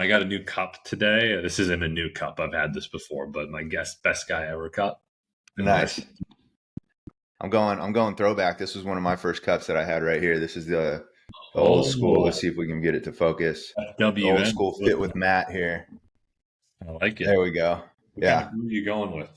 I got a new cup today. This isn't a new cup. I've had this before, but my best guy ever cup. And Mark, Nice. I'm going throwback. This was one of my first cups that I had right here. This is the old school. oh, Let's see if we can get it to focus. The old WN. school fit with Matt here. I like it. There we go. What kind of Yeah. food are you going with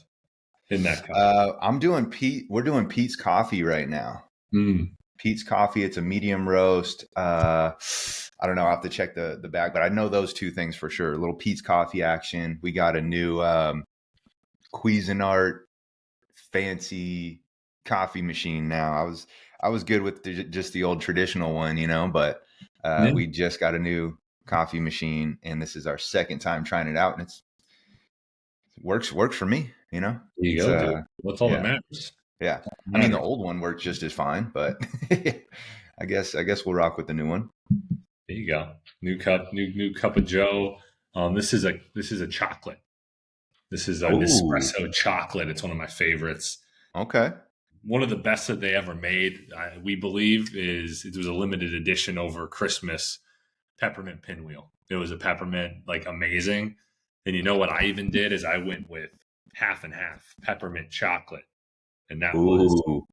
in that cup? I'm doing Pete. We're doing Pete's coffee right now. Mm. Pete's coffee. It's a medium roast. I don't know. I have to check the bag, but I know those two things for sure. A little Pete's coffee action. We got a new Cuisinart fancy coffee machine now. I was good with just the old traditional one, but Yeah, we just got a new coffee machine, and this is our second time trying it out, and it works for me. there you It's go, dude. What's all that yeah, matters? yeah. I mean, the old one worked just as fine, but I guess we'll rock with the new one. There you go. New cup, new cup of Joe. This is a chocolate. This is a Oh, Nespresso chocolate. It's one of my favorites. okay. One of the best that they ever made, we believe, is it was a limited edition over Christmas peppermint pinwheel. It was a peppermint, like amazing. And you know what I even did is I went with half and half peppermint chocolate, and that was Ooh,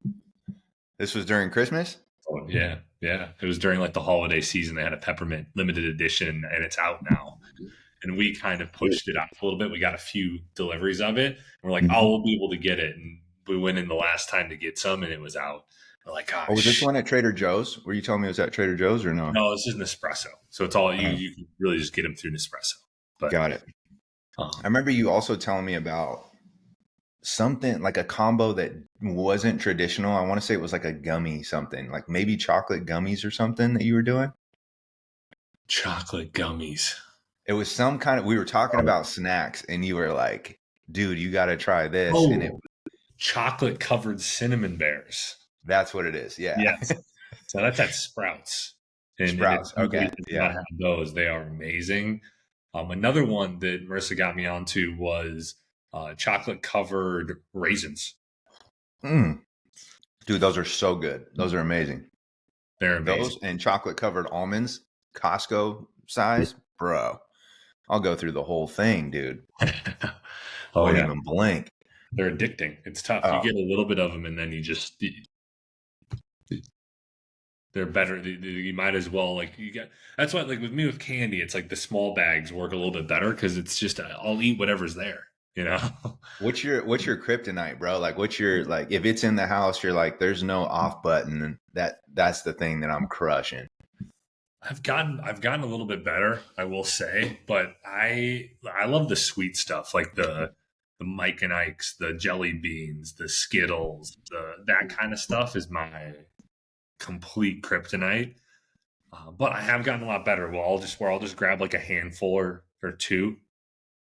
this was during Christmas. oh, yeah, yeah. It was during like the holiday season. They had a peppermint limited edition, and it's out now. And we kind of pushed it out a little bit. We got a few deliveries of it, and we're like, "Oh, Mhm. we'll be able to get it." And we went in the last time to get some, and it was out. We're like, Oh, was this "Gosh, one at Trader Joe's? Were you telling me it was at Trader Joe's or no? no, this is Nespresso." So it's all you. Oh, You can really just get them through Nespresso. But got it. I um, remember you also telling me about something like a combo that wasn't traditional. I want to say it was like a gummy something, like maybe chocolate gummies or something that you were doing. chocolate gummies. It was some kind of, we were talking about snacks and you were like, dude, you got to try this. And Oh, chocolate covered cinnamon bears. that's what it is. Yeah. Yes. So that's at Sprouts. And if Sprouts. anybody Okay. does not Yeah. have those, they are amazing. Another one that Marissa got me onto was chocolate covered raisins. Mm. Dude, those are so good. Those are amazing. They're amazing. Those and chocolate covered almonds, Costco size, bro. I'll go through the whole thing, dude. Oh Won't yeah, even blink. they're addicting. It's tough. You Oh, get a little bit of them, and then they're better. You might as well like you get. That's why like with me with candy, it's like the small bags work a little bit better because it's just I'll eat whatever's there. You know. what's your kryptonite, bro? Like, what's your like? If it's in the house, you're like, there's no off button. And that's the thing that I'm crushing. I've gotten a little bit better, I will say, but I love the sweet stuff like the Mike and Ike's, the jelly beans, the Skittles, that kind of stuff is my complete kryptonite. But I have gotten a lot better. Well, I'll just grab like a handful or two,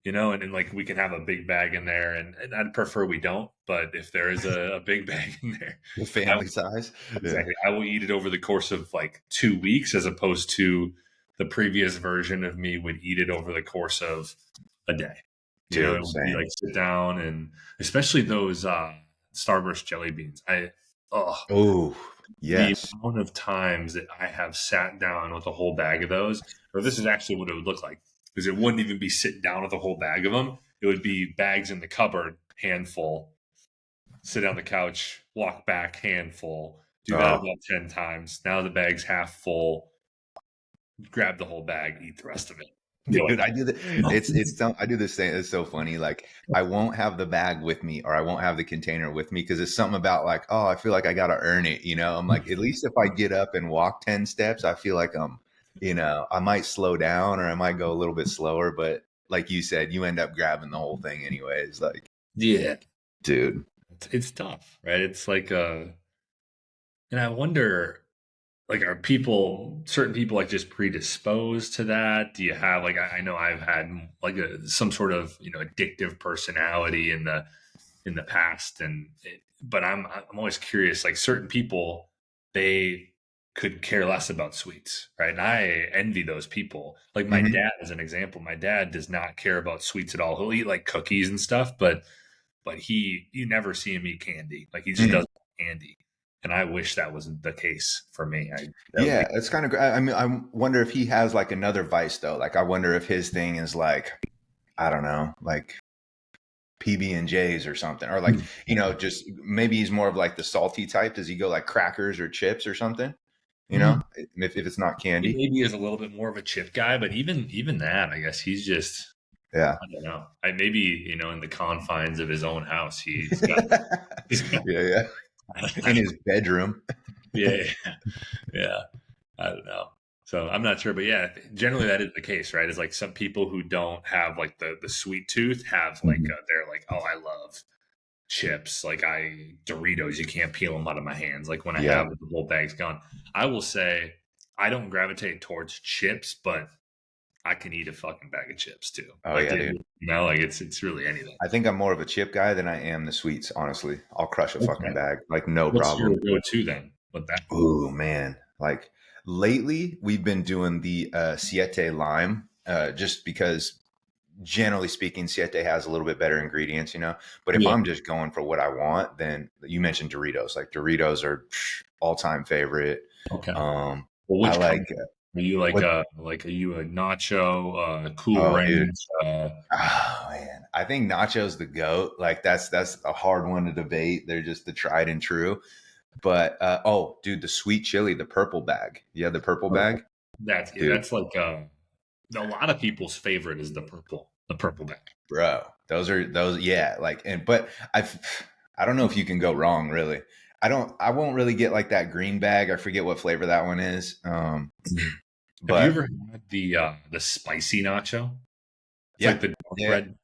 and like we can have a big bag in there, and I'd prefer we don't. But if there is a big bag in there, The I family size. Yeah. exactly. I will eat it over the course of like 2 weeks, as opposed to the previous version of me would eat it over the course of a day. It Dude, would be same. like sit down and especially those Starburst jelly beans. Oh, Oh, the yes. amount of times that I have sat down with a whole bag of those, or this is actually what it would look like, because it wouldn't even be sitting down with a whole bag of them. It would be bags in the cupboard, handful, sit on the couch, walk back, handful, do that Oh, about 10 times. Now the bag's half full, grab the whole bag, eat the rest of it. You're dude, like, I do the I do the same. It's so funny. Like, I won't have the bag with me, or I won't have the container with me because it's something about like, oh, I feel like I gotta earn it. I'm like, at least if I get up and walk 10 steps, I feel like I might slow down or I might go a little bit slower. But like you said, you end up grabbing the whole thing anyways. Like, yeah, dude. it's tough, right? It's like, and I wonder, like, are certain people like just predisposed to that? Do you have like, I know I've had like some sort of, addictive personality in the past, but I'm always curious. Like certain people, they could care less about sweets, right? And I envy those people. Like my Hmm. dad, as an example, my dad does not care about sweets at all. He'll eat like cookies and stuff, but you never see him eat candy. Like he just Mm. doesn't eat candy. and I wish that wasn't the case for me. That would Yeah, be it's kind of. I mean, I wonder if he has like another vice though. Like, I wonder if his thing is like, I don't know, like PB and J's or something, or like just maybe he's more of like the salty type. Does he go like crackers or chips or something? Mm. If it's not He candy. maybe is a little bit more of a chip guy, but even that, I guess he's just Yeah. I don't know. Maybe in the confines of his own house, he's got Yeah, yeah. In his bedroom. yeah, yeah. I don't know. So I'm not sure, but yeah, generally that is the case, right? It's like some people who don't have like the sweet tooth have like they're like, oh, I love chips, like Doritos, you can't peel them out of my hands. Like when I Yeah. have it, the whole bag's gone. I will say I don't gravitate towards chips, but I can eat a fucking bag of chips too. Oh Like yeah, dude. like it's really anything. I think I'm more of a chip guy than I am the sweets. Honestly, I'll crush a fucking Okay, bag, like no what's your problem. go-to then with that? Ooh man, like lately we've been doing the Siete lime, just because generally speaking, Siete has a little bit better ingredients, But if Yeah. I'm just going for what I want, then you mentioned Doritos. Like Doritos are all time favorite. Okay. Um, Well, I which kind like are you what? like are you a nacho, Cool Oh, dude. Ranch? Oh man, I think nachos the goat. Like that's a hard one to debate. They're just the tried and true. But oh, dude, the sweet chili, the purple bag. Yeah, the purple Okay. bag, dude, That's like a lot of people's favorite is the purple bag. bro. Those. Yeah, like but I don't know if you can go wrong really. I won't really get like that green bag. I forget what flavor that one is. Have you But ever had the spicy nacho? It's yeah, like the dark yeah, red.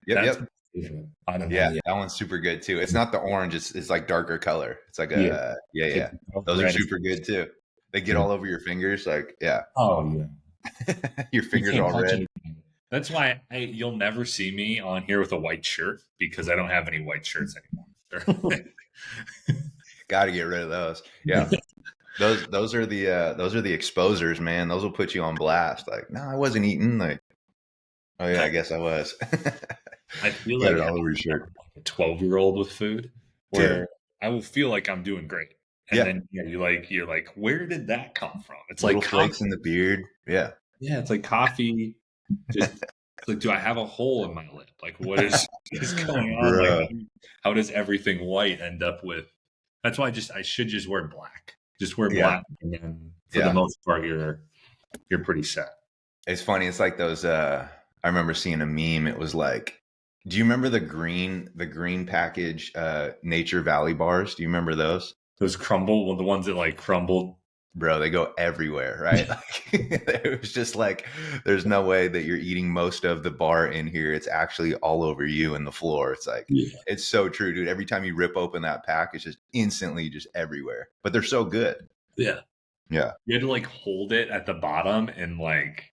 yep, That's yep. my favorite. I don't know. Yeah, Yeah, that one's super good too. It's not the orange, it's like darker color. It's like yeah. a yeah, It's like yeah. the dark Those are red. super good too. They get Yeah. all over your fingers, like yeah. Oh yeah. Your You fingers are can't all touch red. anything. That's why you'll never see me on here with a white shirt because I don't have any white shirts anymore. Got to get rid of those. Yeah. Those are the exposers, man. Those will put you on blast. Like, no, I wasn't eating. Like, oh yeah, I guess I was. I feel Got like it I'm all over your like shirt, a 12-year-old with food dude. where I will feel like I'm doing great. And Yeah, then you're like, where did that come from? It's little like flakes coffee. in the beard. Yeah, Yeah, it's like coffee. Just it's like, do I have a hole in my lip? Like, what is going on? Like, bro. how does everything white end up with? That's why I should just wear black. Just wear Yeah, black, and then for the yeah. most part, you're pretty set. It's funny. It's like those. I remember seeing a meme. It was like, do you remember the green package Nature Valley bars? Do you remember those? Those crumble, well, the ones that like crumbled. Bro, they go everywhere, right? Like, it was just like, there's no way that you're eating most of the bar in here. It's actually all over you and the floor. It's like, Yeah, it's so true, dude. Every time you rip open that pack, it's just instantly just everywhere. But they're so good. yeah. Yeah. You had to like hold it at the bottom and like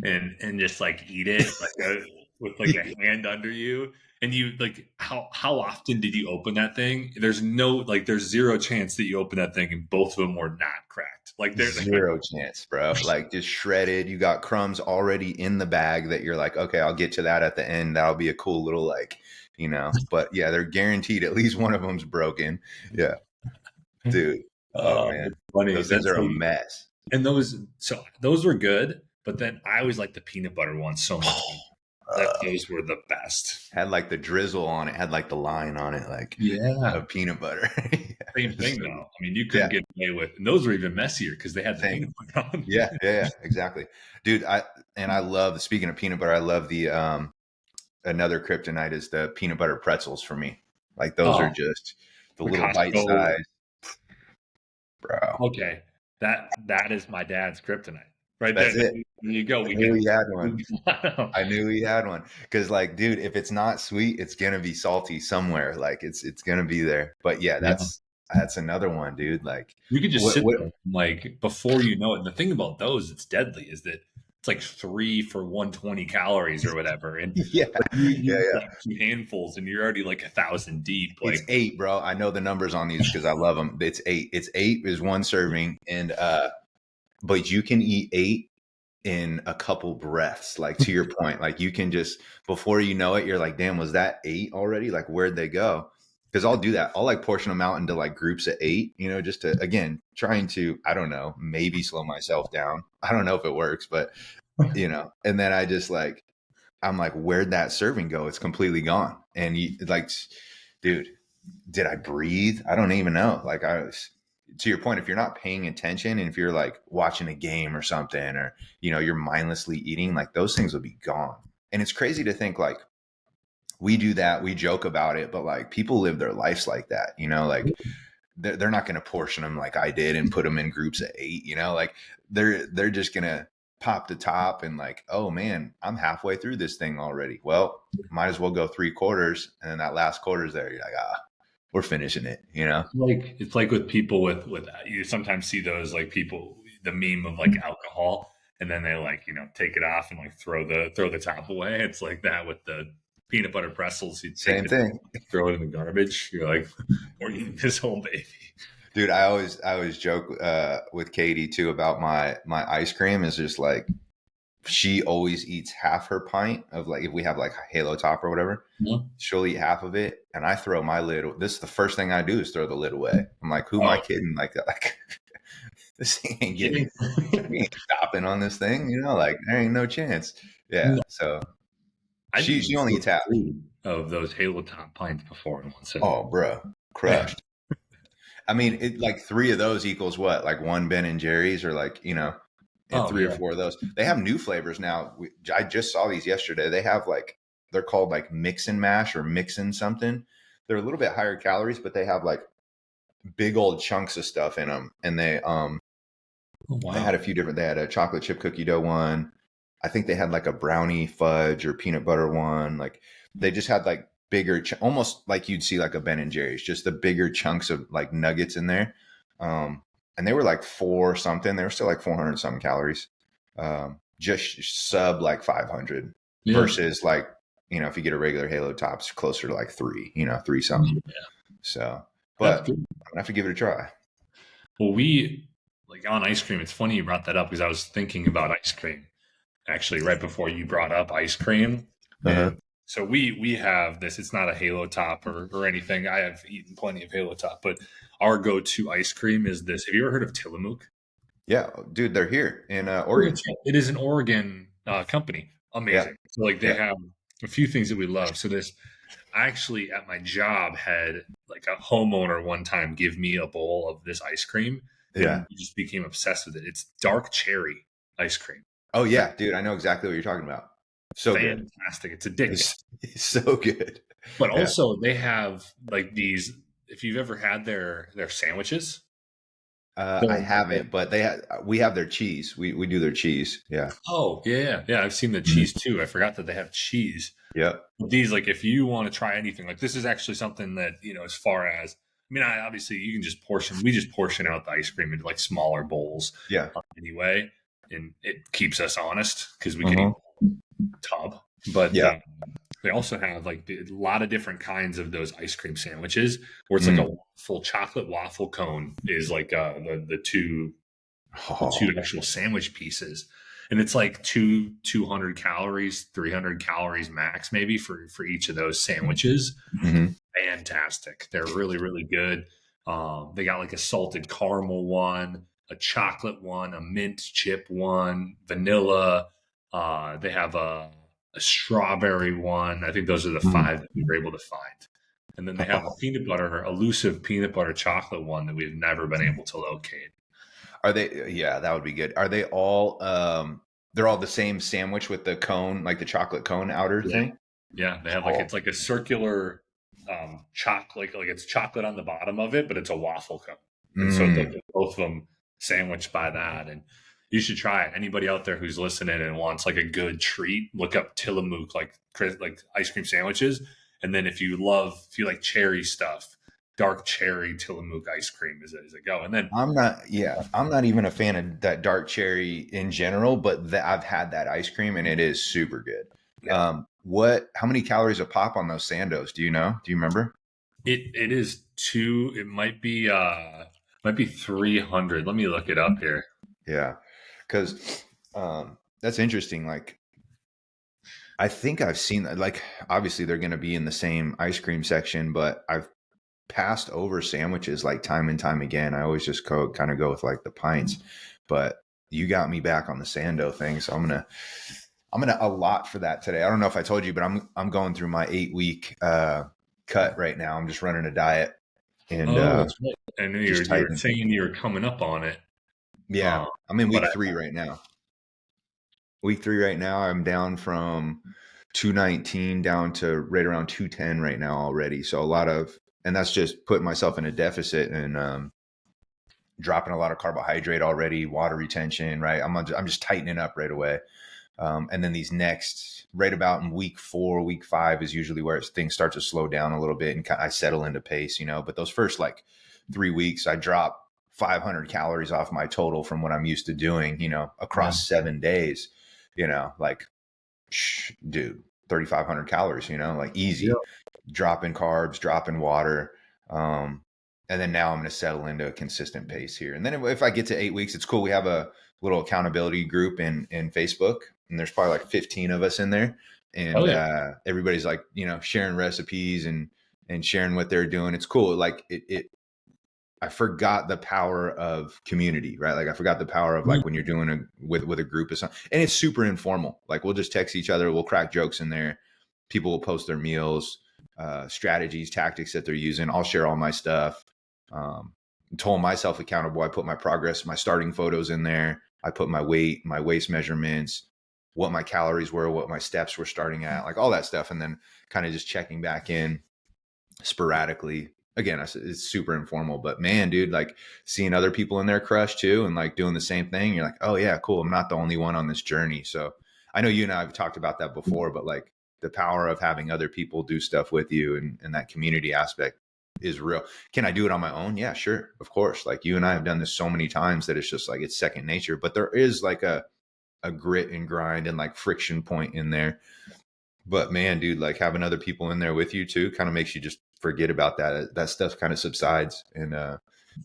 and just like eat it like with like a hand under you. And you like how often did you open that thing? There's zero chance that you open that thing and both of them were not cracked. Like they're Zero chance, bro. Like just shredded. You got crumbs already in the bag that you're like, okay, I'll get to that at the end. That'll be a cool little But yeah, they're guaranteed at least one of them's broken. Yeah, dude. Oh man, it's funny. those things That's are a like mess. and those were good, but then I always like the peanut butter ones so much. Those were the best. Had like the drizzle on it, had like the line on it, like Yeah. of peanut butter. Same Just thing so- though. I mean, you yeah, couldn't get away with, and those were even messier because they had the same. peanut butter on. Yeah, yeah, yeah, exactly, dude. I love. Speaking of peanut butter, I love the another kryptonite is the peanut butter pretzels for me. Like those are Oh, just the the little bite Costco. size, bro. Okay, that is my dad's kryptonite right there. That's it. There you go. I knew he had one. Wow. I knew he had one because, like, dude, if it's not sweet, it's gonna be salty somewhere. Like, it's gonna be there. But yeah, Yeah. that's another one, dude. Like, You could just what? sit What? there and, like before you know it. And the thing about those, it's deadly, is that it's like 3 for 120 calories or whatever, and Yeah, you yeah, yeah. grab 2 handfuls and you're already like 1,000 deep. It's Like, 8, bro. I know the numbers on these because I love them. It's 8. It's 8 is one serving, and but you can eat 8 in a couple breaths. Like to your point, like you can just before you know it, you're like, damn, was that 8 already? Like where'd they go? because I'll do that. I'll like portion them out into like groups of 8, you know, just to, again, trying to, I don't know, maybe slow myself down. I don't know if it works, but you know, and then I just like, I'm like, where'd that serving go? It's completely gone. And you like, dude, did I breathe? I don't even know. Like I was, to your point, if you're not paying attention and if you're like watching a game or something, or, you know, you're mindlessly eating, like those things will be gone. And it's crazy to think like we do that, we joke about it, but like people live their lives like that, you know, like they're not going to portion them like I did and put them in groups of 8, you know, like they're just going to pop the top and like, oh man, I'm halfway through this thing already. Well, might as well go 3/4. And then that last quarter's there. You're like, we're finishing it, you know? Like it's like with people with you sometimes see those like people the meme of like alcohol and then they like take it off and like throw the top away. It's like that with the peanut butter pretzels. You take Same thing. throw it in the garbage. You're like, we're eating this whole baby. Dude, I always joke with Katie too about my ice cream is just like she always eats half her pint of like if we have like Halo Top or whatever, she'll eat half of it and I throw my lid. This is the first thing I do is throw the lid away. I'm like, who am I kidding? Like this thing ain't getting we ain't stopping on this thing, you know, like there ain't no chance. Yeah. So she only eats half of those Halo Top pints before in one sitting. Oh, bro, crushed. I mean, it like 3 of those equals what? Like 1 Ben and Jerry's, or like, you know, and 3 or 4 of those. They have new flavors now. I just saw these yesterday. They have like, they're called like mix and mash or mix and something. They're a little bit higher calories, but they have like big old chunks of stuff in them. And they they had a few different. They had a chocolate chip cookie dough one. I think they had like a brownie fudge or peanut butter one. Like they just had like bigger, almost like you'd see like a Ben and Jerry's, just the bigger chunks of like nuggets in there. And they were like 4 something. They were still like 400 something calories. Just sub like 500 versus like, you know, if you get a regular Halo Tops closer to like 3, you know, 3 something. Yeah. So, but I'm gonna have to give it a try. Well, we like on ice cream. It's funny you brought that up because I was thinking about ice cream actually right before you brought up ice cream. So we have this. It's not a Halo Top or anything. I have eaten plenty of Halo Top, but our go-to ice cream is this. Have you ever heard of Tillamook? Yeah, dude, they're here in Oregon. It is an Oregon company. Amazing. Yeah. So like they have a few things that we love. So this, I actually at my job had like a homeowner one time give me a bowl of this ice cream. And we just became obsessed with it. It's dark cherry ice cream. Oh yeah, dude, I know exactly what you're talking about. So fantastic. It's addicting. It's so good. But also they have like these, if you've ever had their sandwiches. I haven't, but we have their cheese. We do their cheese. Yeah. Oh yeah. I've seen the cheese too. I forgot that they have cheese. Yeah. These, like, if you want to try anything, like this is actually something that, you know, as far as, I mean, obviously you can just we just portion out the ice cream into like smaller bowls. Yeah. Anyway, and it keeps us honest because we can eat a tub. But they also have like a lot of different kinds of those ice cream sandwiches where it's like a full chocolate waffle cone is like the two actual sandwich pieces. And it's like 200 calories, 300 calories max maybe for each of those sandwiches. Fantastic. They're really, really good. They got like a salted caramel one, a chocolate one, a mint chip one, vanilla. They have a strawberry one. I think those are the 5 that we were able to find. And then they have a elusive peanut butter chocolate one that we've never been able to locate. Are they? Yeah, that would be good. Are they all? They're all the same sandwich with the cone, like the chocolate cone outer thing. Yeah, they have like it's like a circular chocolate, like it's chocolate on the bottom of it, but it's a waffle cone. And so like both of them sandwiched by that. And you should try it. Anybody out there who's listening and wants like a good treat, look up Tillamook, like ice cream sandwiches. And then if you like cherry stuff, dark cherry Tillamook ice cream is a go. And then I'm not even a fan of that dark cherry in general, but I've had that ice cream and it is super good. Yeah. How many calories a pop on those Sandos? Do you know? Do you remember? It is 2. It might be 300. Let me look it up here. Yeah. Cause that's interesting. Like, I think I've seen that, like, obviously they're going to be in the same ice cream section, but passed over sandwiches like time and time again. I always just kind of go with like the pints, but you got me back on the Sando thing. So I'm gonna allot for that today. I don't know if I told you, but I'm going through my 8-week cut right now. I'm just running a diet and that's right. I knew you were tightening. saying you were coming up on it. Yeah, I'm in But week 3 right now. Week 3 right now. I'm down from 219 down to right around 210 right now already. So and that's just putting myself in a deficit and dropping a lot of carbohydrate already, water retention, right? I'm just tightening up right away. And then these next, right about in week 4, week 5 is usually where things start to slow down a little bit and I settle into pace, But those first like 3 weeks, I drop 500 calories off my total from what I'm used to doing, across 7 days, like, dude, 3,500 calories, like easy. yeah. Dropping carbs, dropping water. And then now I'm going to settle into a consistent pace here. And then if I get to 8 weeks, it's cool. We have a little accountability group in Facebook, and there's probably like 15 of us in there. And everybody's like, sharing recipes and sharing what they're doing. It's cool. Like I forgot the power of community, right? Like I forgot the power of like when you're doing with a group of something, and it's super informal. Like we'll just text each other. We'll crack jokes in there. People will post their meals, strategies, tactics that they're using. I'll share all my stuff. Told myself accountable. I put my progress, my starting photos in there. I put my weight, my waist measurements, what my calories were, what my steps were starting at, like all that stuff. And then kind of just checking back in sporadically. Again, it's super informal, but man, dude, like seeing other people in there crush too and like doing the same thing. You're like, oh yeah, cool. I'm not the only one on this journey. So I know you and I have talked about that before, but like the power of having other people do stuff with you and that community aspect is real. Can I do it on my own? Yeah, sure. Of course. Like you and I have done this so many times that it's just like, it's second nature, but there is like a grit and grind and like friction point in there. But man, dude, like having other people in there with you too, kind of makes you just forget about that stuff kind of subsides and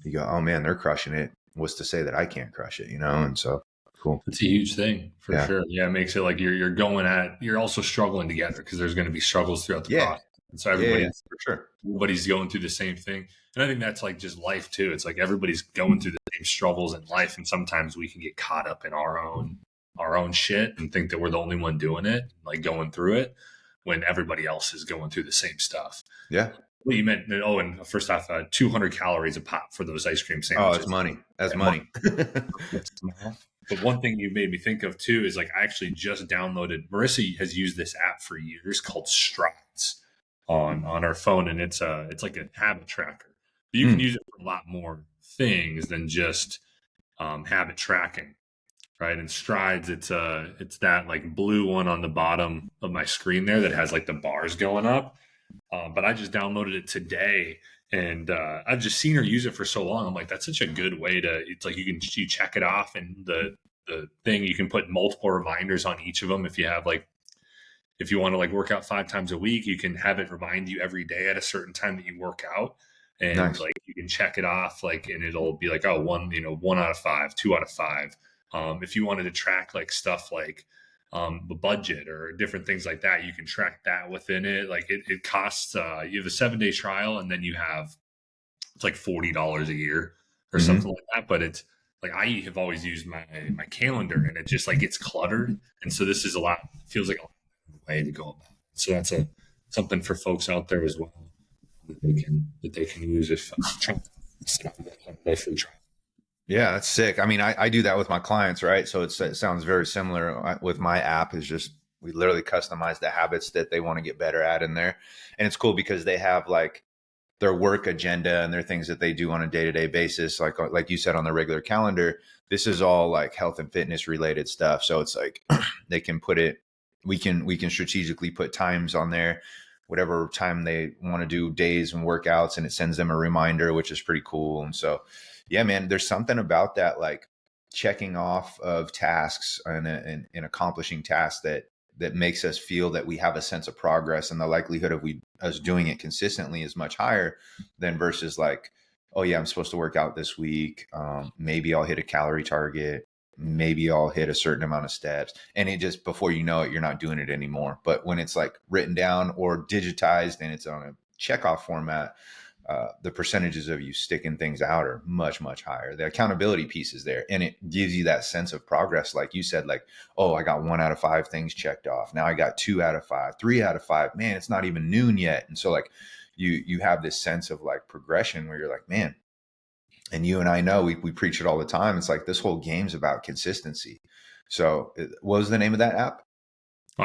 you go, oh man, they're crushing it. What's to say that I can't crush it, And so cool. It's a huge thing for sure. Yeah. It makes it like you're also struggling together because there's going to be struggles throughout the process. And so for sure. Everybody's going through the same thing. And I think that's like just life too. It's like everybody's going through the same struggles in life. And sometimes we can get caught up in our own shit and think that we're the only one doing it, like going through it when everybody else is going through the same stuff. Yeah. Well, you meant, and first off, 200 calories a pop for those ice cream sandwiches. Oh, it's money. That's money. But one thing you made me think of too is like I actually just downloaded. Marissa has used this app for years called Strides on her phone, and it's like a habit tracker. But you can use it for a lot more things than just habit tracking, right? And Strides, it's that like blue one on the bottom of my screen there that has like the bars going up. But I just downloaded it today. And I've just seen her use it for so long. I'm like, that's such a good way to. It's like you check it off, and the thing you can put multiple reminders on each of them. If you have like, if you want to like work out 5 times a week, you can have it remind you every day at a certain time that you work out, and like you can check it off, like, and it'll be like, oh, 1 out of 5, 2 out of 5. If you wanted to track like stuff like the budget or different things like that, you can track that within it. Like it costs, you have a 7-day trial, and then it's like $40 a year or something like that. But it's like, I have always used my calendar, and it just like gets cluttered. And so this is feels like a way to go about it. So that's something for folks out there as well that they can use if trying to free trial. Yeah, that's sick. I mean, I do that with my clients, right? So it sounds very similar with my app. Is just we literally customize the habits that they want to get better at in there. And it's cool because they have like their work agenda and their things that they do on a day-to-day basis. Like you said, on the regular calendar, this is all like health and fitness related stuff. So it's like they can put it, we can strategically put times on there, whatever time they want to do days and workouts, and it sends them a reminder, which is pretty cool. And so, yeah, man, there's something about that, like checking off of tasks and accomplishing tasks that makes us feel that we have a sense of progress, and the likelihood of us doing it consistently is much higher than versus like, oh yeah, I'm supposed to work out this week. Maybe I'll hit a calorie target. Maybe I'll hit a certain amount of steps, and it just, before you know it, you're not doing it anymore. But when it's like written down or digitized and it's on a checkoff format, the percentages of you sticking things out are much, much higher. The accountability piece is there, and it gives you that sense of progress. Like you said, like, oh, I got 1 out of 5 things checked off. Now I got 2 out of 5, 3 out of 5. Man, it's not even noon yet. And so like you have this sense of like progression where you're like, man, and you and I know we preach it all the time. It's like this whole game's about consistency. So what was the name of that app?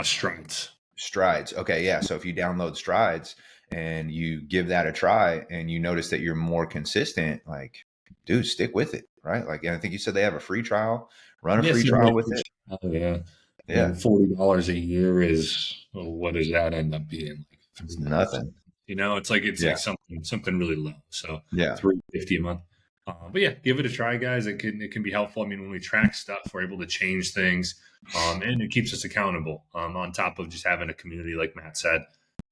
Strides. Strides. Okay. Yeah. So if you download Strides and you give that a try and you notice that you're more consistent, like, dude, stick with it. Right. Like, and I think you said they have a free trial, run a free trial with it. Oh, yeah. Yeah. And $40 a year is, well, what does that end up being? Like It's nothing. it's like something really low. So yeah, $350 a month. But yeah, give it a try, guys. It can be helpful. I mean, when we track stuff, we're able to change things, and it keeps us accountable. On top of just having a community, like Matt said,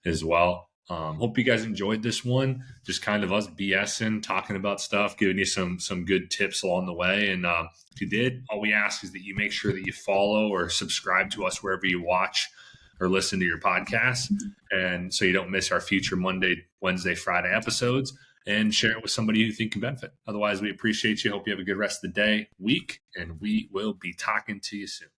as well. Hope you guys enjoyed this one. Just kind of us BSing, talking about stuff, giving you some good tips along the way. And if you did, all we ask is that you make sure that you follow or subscribe to us wherever you watch or listen to your podcasts, and so you don't miss our future Monday, Wednesday, Friday episodes. And share it with somebody you think can benefit. Otherwise, we appreciate you. Hope you have a good rest of the day, week, and we will be talking to you soon.